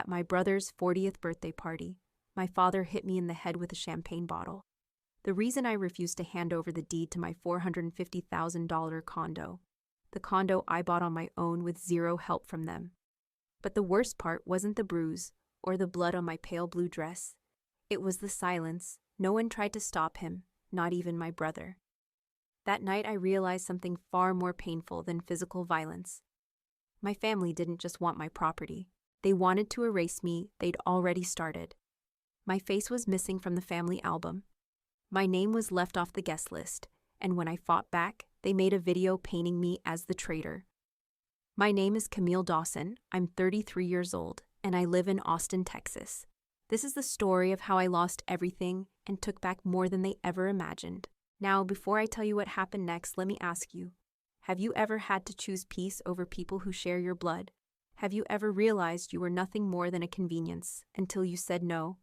At my brother's 40th birthday party, my father hit me in the head with a champagne bottle. The reason I refused to hand over the deed to my $450,000 condo. The condo I bought on my own with zero help from them. But the worst part wasn't the bruise or the blood on my pale blue dress. It was the silence. No one tried to stop him, not even my brother. That night I realized something far more painful than physical violence. My family didn't just want my property. They wanted to erase me. They'd already started. My face was missing from the family album. My name was left off the guest list, and when I fought back, they made a video painting me as the traitor. My name is Camille Dawson. I'm 33 years old, and I live in Austin, Texas. This is the story of how I lost everything and took back more than they ever imagined. Now, before I tell you what happened next, let me ask you, have you ever had to choose peace over people who share your blood? Have you ever realized you were nothing more than a convenience until you said no?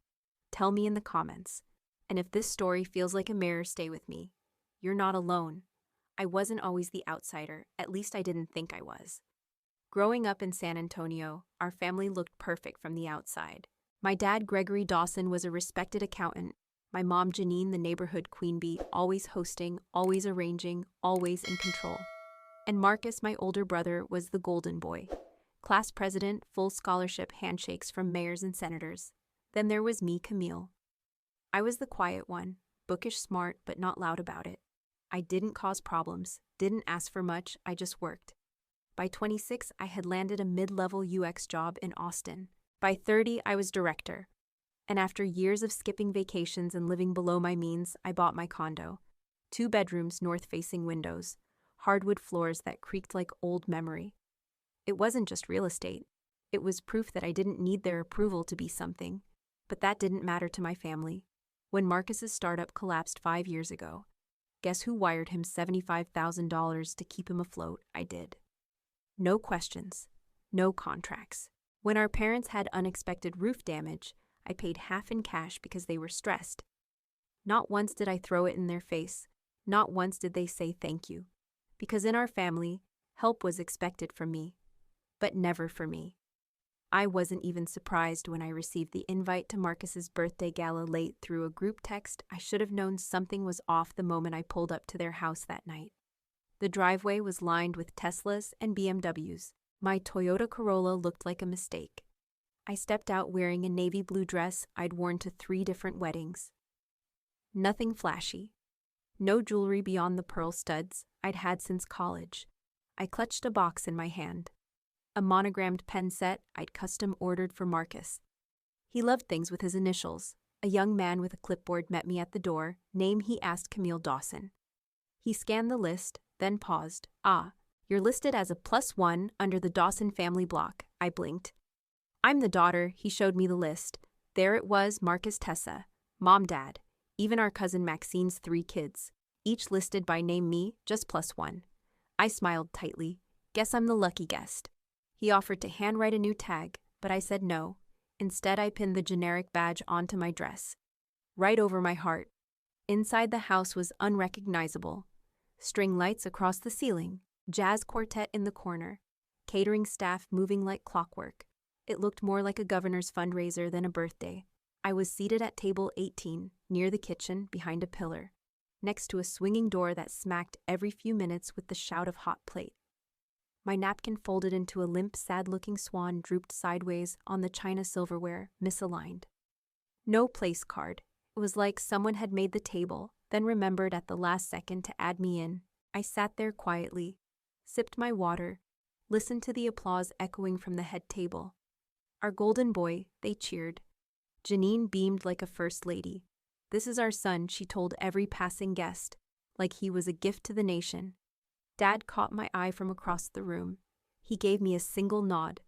Tell me in the comments. And if this story feels like a mirror, stay with me. You're not alone. I wasn't always the outsider, at least I didn't think I was. Growing up in San Antonio, our family looked perfect from the outside. My dad, Gregory Dawson, was a respected accountant. My mom, Janine, the neighborhood queen bee, always hosting, always arranging, always in control. And Marcus, my older brother, was the golden boy. Class president, full scholarship handshakes from mayors and senators. Then there was me, Camille. I was the quiet one, bookish smart but not loud about it. I didn't cause problems, didn't ask for much, I just worked. By 26, I had landed a mid-level UX job in Austin. By 30, I was director. And after years of skipping vacations and living below my means, I bought my condo. 2 bedrooms, north-facing windows, hardwood floors that creaked like old memory. It wasn't just real estate. It was proof that I didn't need their approval to be something. But that didn't matter to my family. When Marcus's startup collapsed 5 years ago, guess who wired him $75,000 to keep him afloat? I did. No questions, no contracts. When our parents had unexpected roof damage, I paid half in cash because they were stressed. Not once did I throw it in their face. Not once did they say thank you. Because in our family, help was expected from me, but never for me. I wasn't even surprised when I received the invite to Marcus's birthday gala late through a group text. I should have known something was off the moment I pulled up to their house that night. The driveway was lined with Teslas and BMWs. My Toyota Corolla looked like a mistake. I stepped out wearing a navy blue dress I'd worn to 3 different weddings. Nothing flashy. No jewelry beyond the pearl studs I'd had since college. I clutched a box in my hand. A monogrammed pen set I'd custom ordered for Marcus. He loved things with his initials. A young man with a clipboard met me at the door, name he asked Camille Dawson. He scanned the list, then paused. "Ah, you're listed as a +1 under the Dawson family block," I blinked. "I'm the daughter," he showed me the list. There it was, Marcus, Tessa, mom, dad, even our cousin Maxine's 3 kids, each listed by name, me, just +1. I smiled tightly. Guess I'm the lucky guest. He offered to handwrite a new tag, but I said no. Instead, I pinned the generic badge onto my dress, right over my heart. Inside the house was unrecognizable. String lights across the ceiling, jazz quartet in the corner, catering staff moving like clockwork. It looked more like a governor's fundraiser than a birthday. I was seated at table 18, near the kitchen, behind a pillar, next to a swinging door that smacked every few minutes with the shout of hot plate. My napkin folded into a limp, sad-looking swan drooped sideways on the china silverware, misaligned. No place card. It was like someone had made the table, then remembered at the last second to add me in. I sat there quietly, sipped my water, listened to the applause echoing from the head table. Our golden boy, they cheered. Janine beamed like a first lady. "This is our son," she told every passing guest, like he was a gift to the nation. Dad caught my eye from across the room. He gave me a single nod.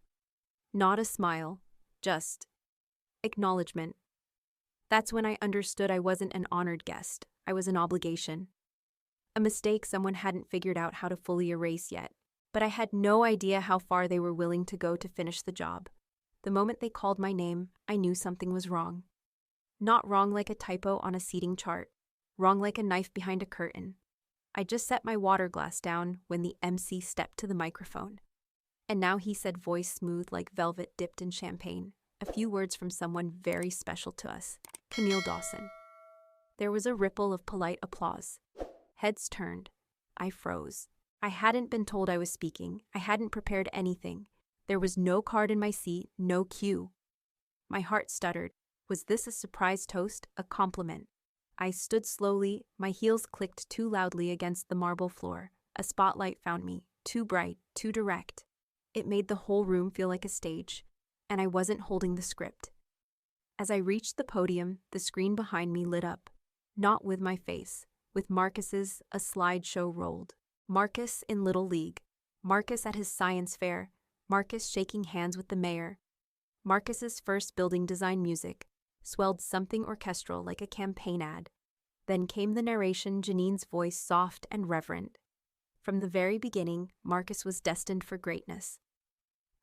Not a smile, just acknowledgement. That's when I understood I wasn't an honored guest. I was an obligation. A mistake someone hadn't figured out how to fully erase yet. But I had no idea how far they were willing to go to finish the job. The moment they called my name, I knew something was wrong. Not wrong like a typo on a seating chart. Wrong like a knife behind a curtain. I just set my water glass down when the MC stepped to the microphone. And now he said, voice smooth like velvet dipped in champagne, a few words from someone very special to us, Camille Dawson. There was a ripple of polite applause. Heads turned. I froze. I hadn't been told I was speaking. I hadn't prepared anything. There was no card in my seat, no cue. My heart stuttered. Was this a surprise toast, a compliment? I stood slowly, my heels clicked too loudly against the marble floor. A spotlight found me, too bright, too direct. It made the whole room feel like a stage, and I wasn't holding the script. As I reached the podium, the screen behind me lit up. Not with my face. With Marcus's, a slideshow rolled. Marcus in Little League. Marcus at his science fair. Marcus shaking hands with the mayor. Marcus's first building design music swelled something orchestral like a campaign ad. Then came the narration, Janine's voice soft and reverent. From the very beginning, Marcus was destined for greatness.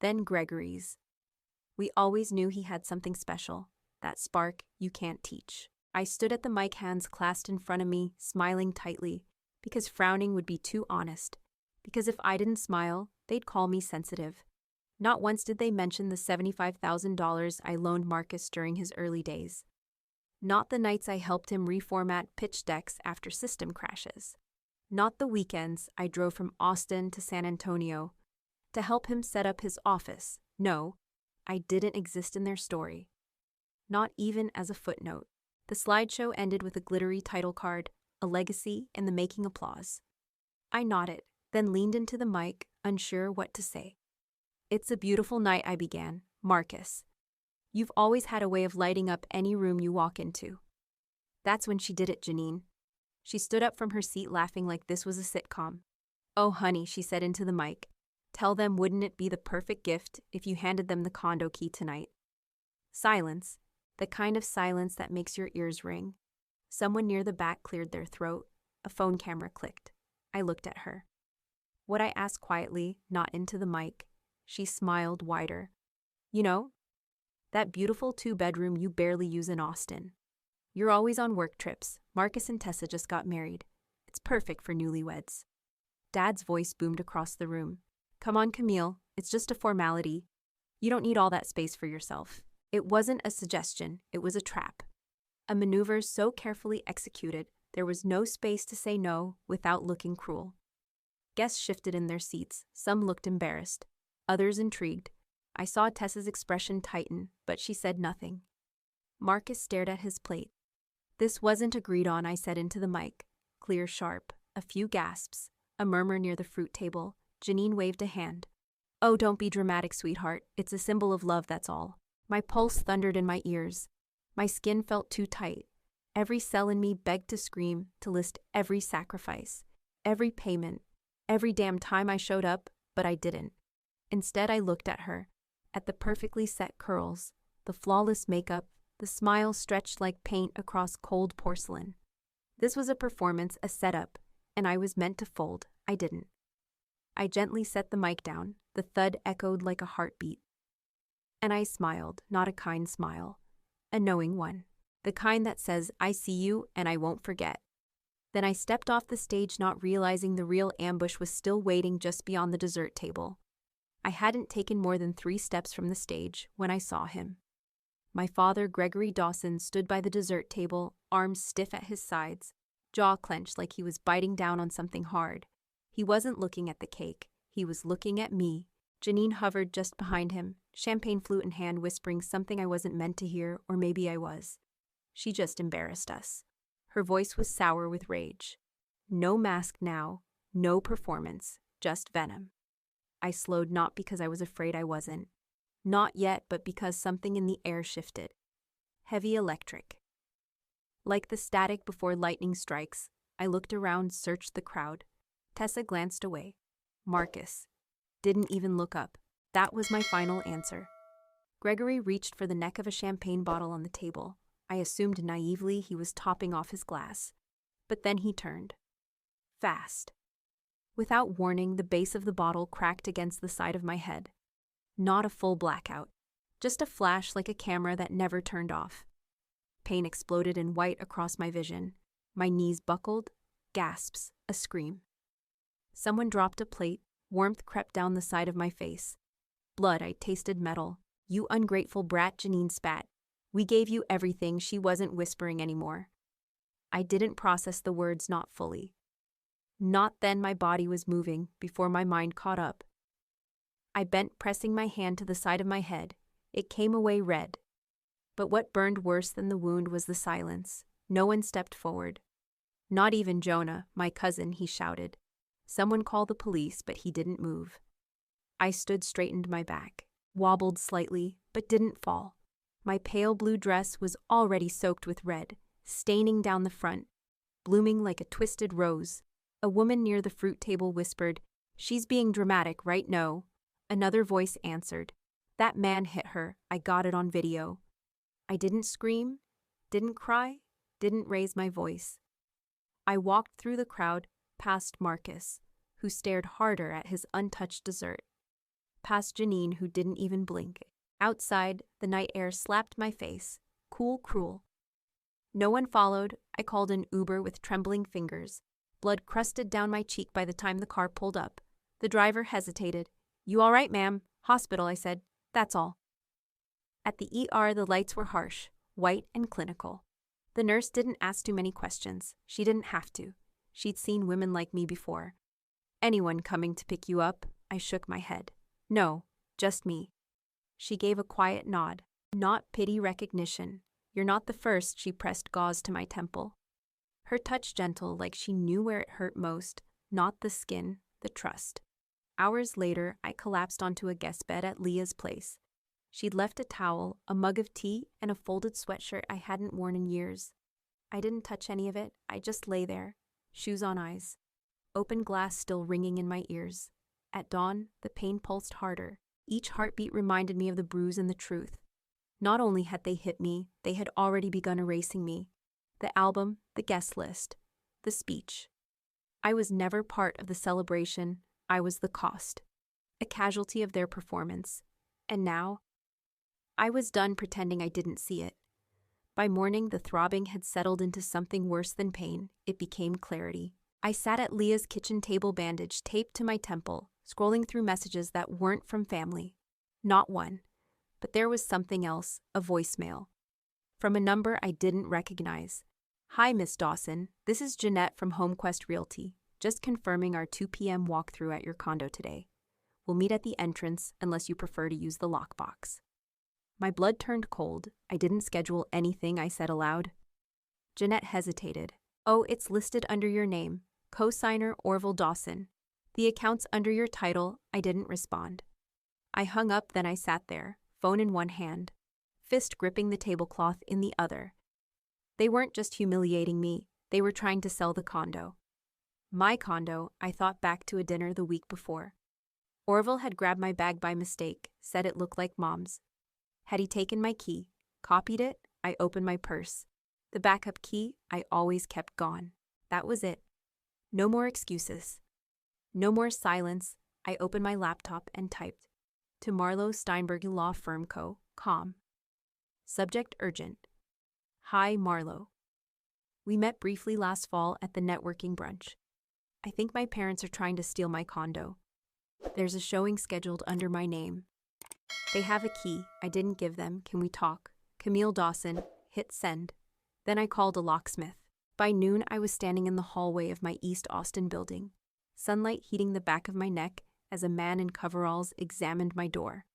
Then Gregory's. We always knew he had something special, that spark you can't teach. I stood at the mic, hands clasped in front of me, smiling tightly, because frowning would be too honest, because if I didn't smile, they'd call me sensitive. Not once did they mention the $75,000 I loaned Marcus during his early days. Not the nights I helped him reformat pitch decks after system crashes. Not the weekends I drove from Austin to San Antonio to help him set up his office. No, I didn't exist in their story. Not even as a footnote. The slideshow ended with a glittery title card, a legacy in the making applause. I nodded, then leaned into the mic, unsure what to say. It's a beautiful night, I began. Marcus, you've always had a way of lighting up any room you walk into. That's when she did it, Janine. She stood up from her seat laughing like this was a sitcom. Oh, honey, she said into the mic. Tell them, wouldn't it be the perfect gift if you handed them the condo key tonight? Silence. The kind of silence that makes your ears ring. Someone near the back cleared their throat. A phone camera clicked. I looked at her. What I asked quietly, not into the mic. She smiled wider. You know, that beautiful 2-bedroom you barely use in Austin. You're always on work trips. Marcus and Tessa just got married. It's perfect for newlyweds. Dad's voice boomed across the room. Come on, Camille. It's just a formality. You don't need all that space for yourself. It wasn't a suggestion, it was a trap. A maneuver so carefully executed, there was no space to say no without looking cruel. Guests shifted in their seats, some looked embarrassed, others intrigued. I saw Tessa's expression tighten, but she said nothing. Marcus stared at his plate. This wasn't agreed on, I said into the mic. Clear, sharp, a few gasps, a murmur near the fruit table. Janine waved a hand. Oh, don't be dramatic, sweetheart. It's a symbol of love, that's all. My pulse thundered in my ears. My skin felt too tight. Every cell in me begged to scream, to list every sacrifice, every payment, every damn time I showed up, but I didn't. Instead, I looked at her, at the perfectly set curls, the flawless makeup, the smile stretched like paint across cold porcelain. This was a performance, a setup, and I was meant to fold. I didn't. I gently set the mic down. The thud echoed like a heartbeat. And I smiled, not a kind smile, a knowing one, the kind that says, I see you and I won't forget. Then I stepped off the stage, not realizing the real ambush was still waiting just beyond the dessert table. I hadn't taken more than 3 steps from the stage when I saw him. My father, Gregory Dawson, stood by the dessert table, arms stiff at his sides, jaw clenched like he was biting down on something hard. He wasn't looking at the cake, he was looking at me. Janine hovered just behind him, champagne flute in hand, whispering something I wasn't meant to hear, or maybe I was. She just embarrassed us. Her voice was sour with rage. No mask now, no performance, just venom. I slowed not because I was afraid I wasn't. Not yet, but because something in the air shifted. Heavy electric. Like the static before lightning strikes, I looked around, searched the crowd. Tessa glanced away. Marcus didn't even look up. That was my final answer. Gregory reached for the neck of a champagne bottle on the table. I assumed naively he was topping off his glass. But then he turned. Fast. Without warning, the base of the bottle cracked against the side of my head. Not a full blackout. Just a flash like a camera that never turned off. Pain exploded in white across my vision. My knees buckled. Gasps. A scream. Someone dropped a plate. Warmth crept down the side of my face. Blood, I tasted metal. "You ungrateful brat," Janine spat. "We gave you everything." She wasn't whispering anymore. I didn't process the words, not fully. Not then. My body was moving before my mind caught up. I bent, pressing my hand to the side of my head. It came away red. But what burned worse than the wound was the silence. No one stepped forward. Not even Jonah, my cousin. He shouted. Someone call the police, but he didn't move. I stood, straightened my back, wobbled slightly, but didn't fall. My pale blue dress was already soaked with red, staining down the front, blooming like a twisted rose. A woman near the fruit table whispered, "She's being dramatic, right?" "No." Another voice answered, "That man hit her. I got it on video." I didn't scream, didn't cry, didn't raise my voice. I walked through the crowd, past Marcus, who stared harder at his untouched dessert, past Janine, who didn't even blink. Outside, the night air slapped my face, cool, cruel. No one followed. I called an Uber with trembling fingers. Blood crusted down my cheek by the time the car pulled up. The driver hesitated. "You all right, ma'am?" "Hospital," I said. "That's all." At the ER, the lights were harsh, white and clinical. The nurse didn't ask too many questions. She didn't have to. She'd seen women like me before. "Anyone coming to pick you up?" I shook my head. "No, just me." She gave a quiet nod. Not pity, recognition. "You're not the first." She pressed gauze to my temple. Her touch gentle, like she knew where it hurt most, not the skin, the trust. Hours later, I collapsed onto a guest bed at Leah's place. She'd left a towel, a mug of tea, and a folded sweatshirt I hadn't worn in years. I didn't touch any of it. I just lay there, shoes on eyes, open glass still ringing in my ears. At dawn, the pain pulsed harder. Each heartbeat reminded me of the bruise and the truth. Not only had they hit me, they had already begun erasing me. The album, the guest list, the speech. I was never part of the celebration. I was the cost, a casualty of their performance. And now, I was done pretending I didn't see it. By morning, the throbbing had settled into something worse than pain. It became clarity. I sat at Leah's kitchen table, bandage taped to my temple, scrolling through messages that weren't from family. Not one. But there was something else, a voicemail. From a number I didn't recognize. "Hi, Miss Dawson. This is Jeanette from HomeQuest Realty. Just confirming our 2 p.m. walkthrough at your condo today. We'll meet at the entrance unless you prefer to use the lockbox." My blood turned cold. I didn't schedule anything, I said aloud. Jeanette hesitated. "Oh, it's listed under your name. Co-signer Orville Dawson. The account's under your title." I didn't respond. I hung up, then I sat there, phone in one hand, fist gripping the tablecloth in the other. They weren't just humiliating me. They were trying to sell the condo. My condo. I thought back to a dinner the week before. Orville had grabbed my bag by mistake, said it looked like Mom's. Had he taken my key, copied it? I opened my purse. The backup key I always kept gone. That was it. No more excuses. No more silence. I opened my laptop and typed, "To Marlowe Steinberg Law Firm Co., com. Subject urgent. Hi, Marlowe. We met briefly last fall at the networking brunch. I think my parents are trying to steal my condo. There's a showing scheduled under my name. They have a key. I didn't give them. Can we talk? Camille Dawson." Hit send. Then I called a locksmith. By noon, I was standing in the hallway of my East Austin building, sunlight heating the back of my neck as a man in coveralls examined my door.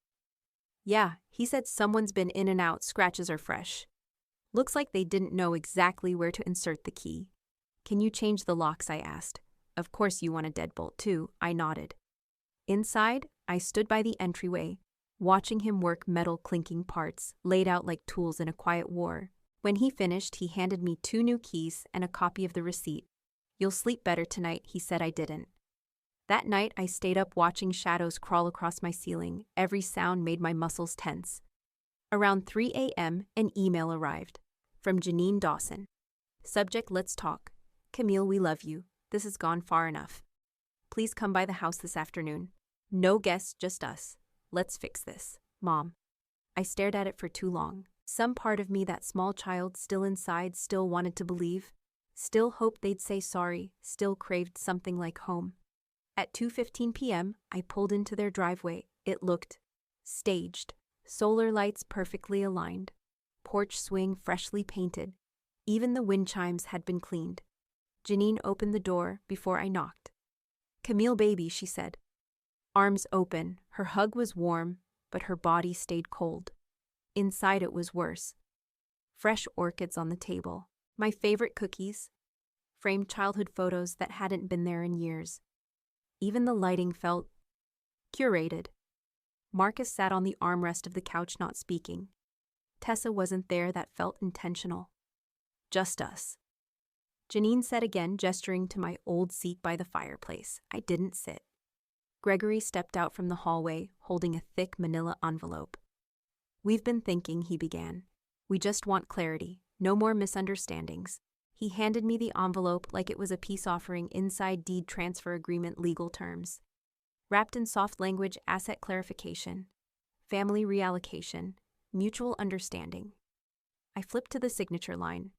"Yeah," he said, "someone's been in and out. Scratches are fresh. Looks like they didn't know exactly where to insert the key." "Can you change the locks?" I asked. "Of course you want a deadbolt too." I nodded. Inside, I stood by the entryway, watching him work metal clinking parts laid out like tools in a quiet war. When he finished, he handed me 2 new keys and a copy of the receipt. "You'll sleep better tonight," he said. I didn't. That night, I stayed up watching shadows crawl across my ceiling. Every sound made my muscles tense. Around 3 a.m., an email arrived. From Janine Dawson. Subject, "Let's talk. Camille, we love you. This has gone far enough. Please come by the house this afternoon. No guests, just us. Let's fix this. Mom." I stared at it for too long. Some part of me, that small child still inside, still wanted to believe, still hoped they'd say sorry, still craved something like home. At 2:15 p.m., I pulled into their driveway. It looked staged, Solar lights perfectly aligned. Porch swing freshly painted. Even the wind chimes had been cleaned. Janine opened the door before I knocked. "Camille, baby," she said. Arms open, her hug was warm, but her body stayed cold. Inside it was worse. Fresh orchids on the table, my favorite cookies, framed childhood photos that hadn't been there in years. Even the lighting felt curated. Marcus sat on the armrest of the couch not speaking. Tessa wasn't there, that felt intentional. Just us. Janine said again, gesturing to my old seat by the fireplace. I didn't sit. Gregory stepped out from the hallway, holding a thick manila envelope. "We've been thinking," he began. "We just want clarity, no more misunderstandings." He handed me the envelope like it was a peace offering inside deed transfer agreement legal terms. Wrapped in soft language, asset clarification, family reallocation, mutual understanding. I flipped to the signature line.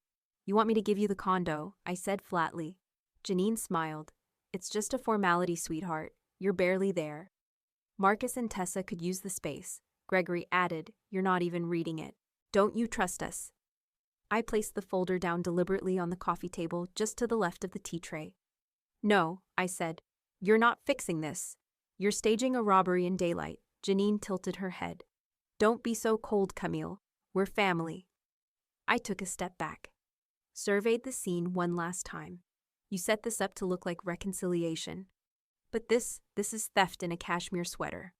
"You want me to give you the condo?" I said flatly. Janine smiled. "It's just a formality, sweetheart. You're barely there." Marcus and Tessa could use the space. Gregory added, "You're not even reading it. Don't you trust us?" I placed the folder down deliberately on the coffee table just to the left of the tea tray. "No," I said. "You're not fixing this. You're staging a robbery in daylight." Janine tilted her head. "Don't be so cold, Camille. We're family." I took a step back. Surveyed the scene one last time. "You set this up to look like reconciliation. But this is theft in a cashmere sweater."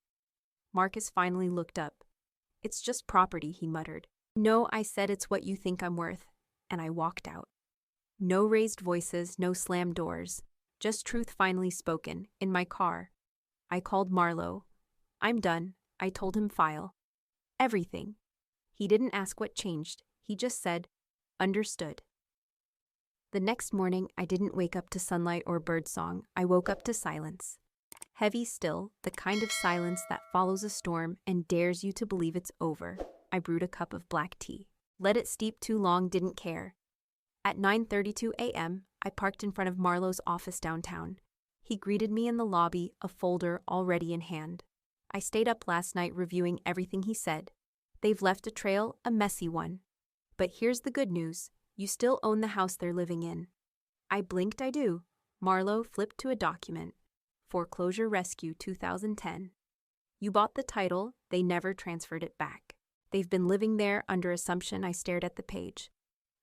Marcus finally looked up. "It's just property," he muttered. "No," I said, "it's what you think I'm worth." And I walked out. No raised voices, no slammed doors. Just truth finally spoken, in my car. I called Marlowe. "I'm done," I told him. "File everything." He didn't ask what changed. He just said, "Understood." The next morning, I didn't wake up to sunlight or birdsong. I woke up to silence. Heavy still, the kind of silence that follows a storm and dares you to believe it's over. I brewed a cup of black tea. Let it steep too long, didn't care. At 9:32 a.m., I parked in front of Marlowe's office downtown. He greeted me in the lobby, a folder already in hand. I stayed up last night reviewing everything he said. They've left a trail, a messy one. But here's the good news. You still own the house they're living in. I blinked. I do. Marlowe flipped to a document. Foreclosure Rescue 2010. You bought the title, they never transferred it back. They've been living there under assumption. I stared at the page.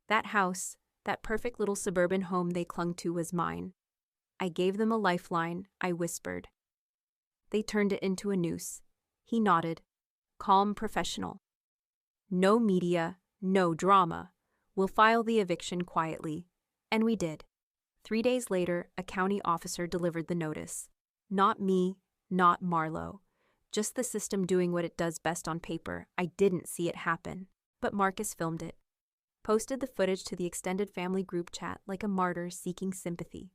That house, that perfect little suburban home they clung to, was mine. I gave them a lifeline, I whispered. They turned it into a noose. He nodded. Calm, professional. No media, no drama. We'll file the eviction quietly. And we did. 3 days later, a county officer delivered the notice. Not me, not Marlowe. Just the system doing what it does best on paper. I didn't see it happen. But Marcus filmed it. Posted the footage to the extended family group chat like a martyr seeking sympathy.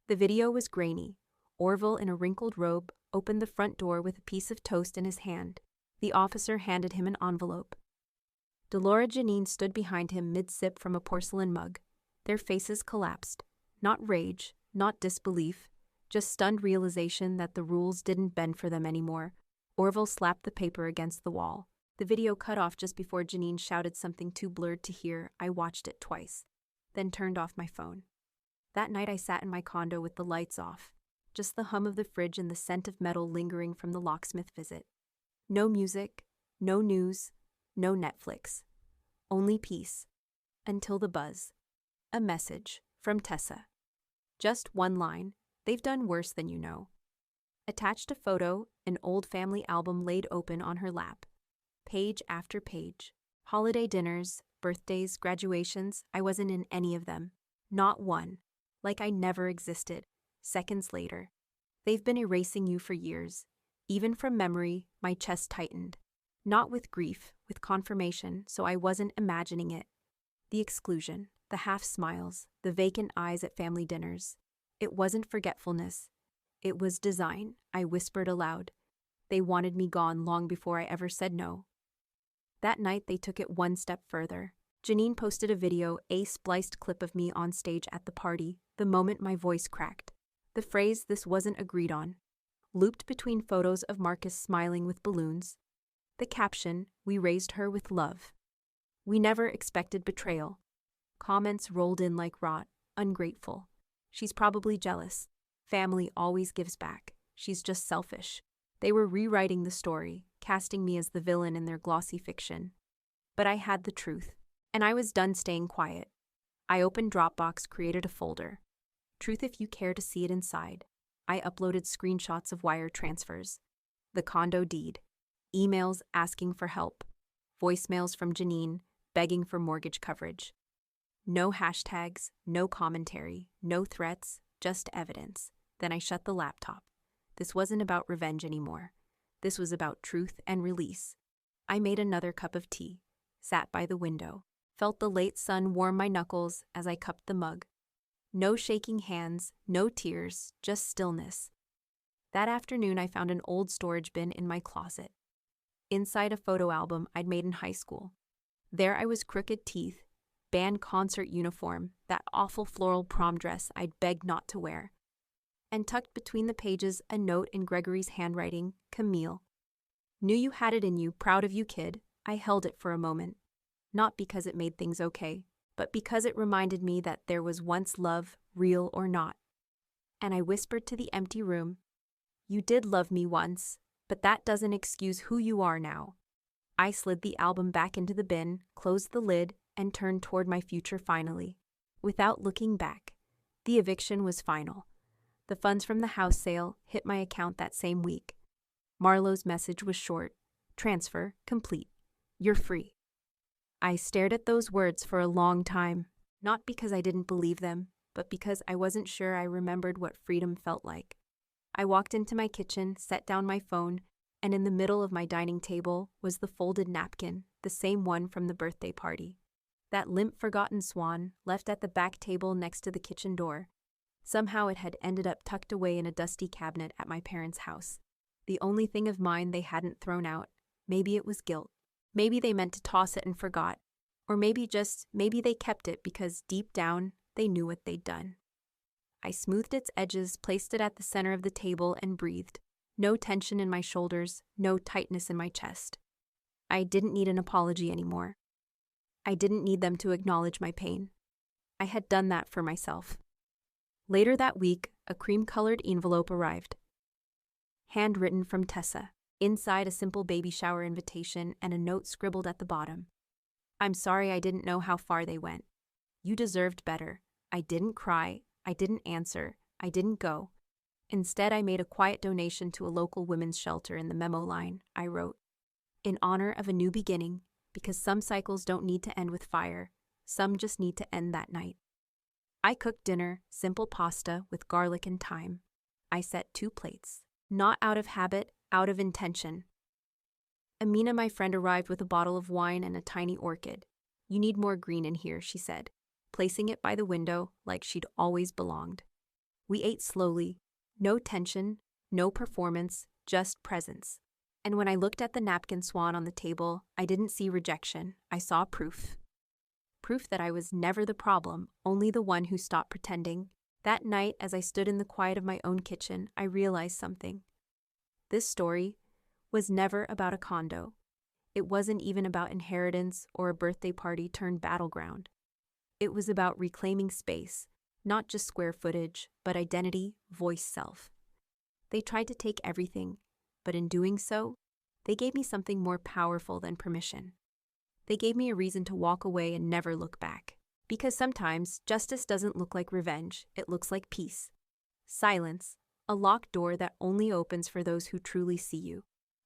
The video was grainy. Orville, in a wrinkled robe, opened the front door with a piece of toast in his hand. The officer handed him an envelope. Delora Janine stood behind him mid-sip from a porcelain mug. Their faces collapsed. Not rage, not disbelief, just stunned realization that the rules didn't bend for them anymore. Orville slapped the paper against the wall. The video cut off just before Janine shouted something too blurred to hear. I watched it twice, then turned off my phone. That night I sat in my condo with the lights off, just the hum of the fridge and the scent of metal lingering from the locksmith visit. No music, no news, no Netflix. Only peace. Until the buzz. A message from Tessa. Just one line. They've done worse than you know. Attached a photo, an old family album laid open on her lap. Page after page. Holiday dinners, birthdays, graduations. I wasn't in any of them. Not one. Like I never existed. Seconds later. They've been erasing you for years. Even from memory, my chest tightened. Not with grief, with confirmation, so I wasn't imagining it. The exclusion, the half-smiles, the vacant eyes at family dinners. It wasn't forgetfulness. It was design, I whispered aloud. They wanted me gone long before I ever said no. That night they took it one step further. Janine posted a video, a spliced clip of me on stage at the party, the moment my voice cracked. The phrase "this wasn't agreed on," looped between photos of Marcus smiling with balloons. The caption, "We raised her with love." We never expected betrayal. Comments rolled in like rot, ungrateful. She's probably jealous. Family always gives back. She's just selfish. They were rewriting the story, casting me as the villain in their glossy fiction. But I had the truth, and I was done staying quiet. I opened Dropbox, created a folder. Truth if you care to see it inside. I uploaded screenshots of wire transfers, the condo deed, emails asking for help, voicemails from Janine begging for mortgage coverage. No hashtags, no commentary, no threats, just evidence. Then I shut the laptop. This wasn't about revenge anymore. This was about truth and release. I made another cup of tea, sat by the window, felt the late sun warm my knuckles as I cupped the mug. No shaking hands, no tears, just stillness. That afternoon, I found an old storage bin in my closet. Inside a photo album I'd made in high school. There I was, crooked teeth, band concert uniform, that awful floral prom dress I'd begged not to wear. And tucked between the pages, a note in Gregory's handwriting, "Camille. Knew you had it in you, proud of you, kid." I held it for a moment. Not because it made things okay, but because it reminded me that there was once love, real or not. And I whispered to the empty room, "You did love me once, but that doesn't excuse who you are now." I slid the album back into the bin, closed the lid, and turned toward my future finally. Without looking back, the eviction was final. The funds from the house sale hit my account that same week. Marlowe's message was short. "Transfer complete. You're free." I stared at those words for a long time, not because I didn't believe them, but because I wasn't sure I remembered what freedom felt like. I walked into my kitchen, set down my phone, and in the middle of my dining table was the folded napkin, the same one from the birthday party. That limp, forgotten swan, left at the back table next to the kitchen door. Somehow it had ended up tucked away in a dusty cabinet at my parents' house. The only thing of mine they hadn't thrown out. Maybe it was guilt. Maybe they meant to toss it and forgot. Or maybe they kept it because deep down, they knew what they'd done. I smoothed its edges, placed it at the center of the table, and breathed. No tension in my shoulders, no tightness in my chest. I didn't need an apology anymore. I didn't need them to acknowledge my pain. I had done that for myself. Later that week, a cream-colored envelope arrived. Handwritten from Tessa. Inside, a simple baby shower invitation and a note scribbled at the bottom. "I'm sorry I didn't know how far they went. You deserved better. I didn't cry. I didn't answer. I didn't go. Instead, I made a quiet donation to a local women's shelter." In the memo line, I wrote, "In honor of a new beginning, because some cycles don't need to end with fire. Some just need to end that night." I cooked dinner, simple pasta with garlic and thyme. I set 2 plates. Not out of habit, out of intention. Amina, my friend, arrived with a bottle of wine and a tiny orchid. "You need more green in here," she said, placing it by the window like she'd always belonged. We ate slowly. No tension, no performance, just presence. And when I looked at the napkin swan on the table, I didn't see rejection. I saw proof. Proof that I was never the problem, only the one who stopped pretending. That night, as I stood in the quiet of my own kitchen, I realized something. This story was never about a condo. It wasn't even about inheritance or a birthday party turned battleground. It was about reclaiming space, not just square footage, but identity, voice, self. They tried to take everything, but in doing so, they gave me something more powerful than permission. They gave me a reason to walk away and never look back. Because sometimes justice doesn't look like revenge, it looks like peace. Silence, a locked door that only opens for those who truly see you.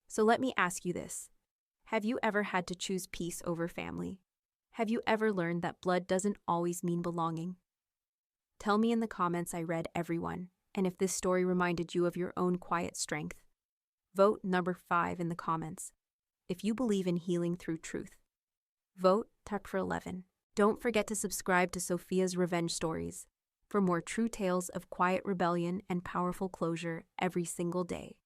So let me ask you this. Have you ever had to choose peace over family? Have you ever learned that blood doesn't always mean belonging? Tell me in the comments. I read everyone, and if this story reminded you of your own quiet strength. Vote number 5 in the comments if you believe in healing through truth. Vote tap for 11. Don't forget to subscribe to Sophia's Revenge Stories for more true tales of quiet rebellion and powerful closure every single day.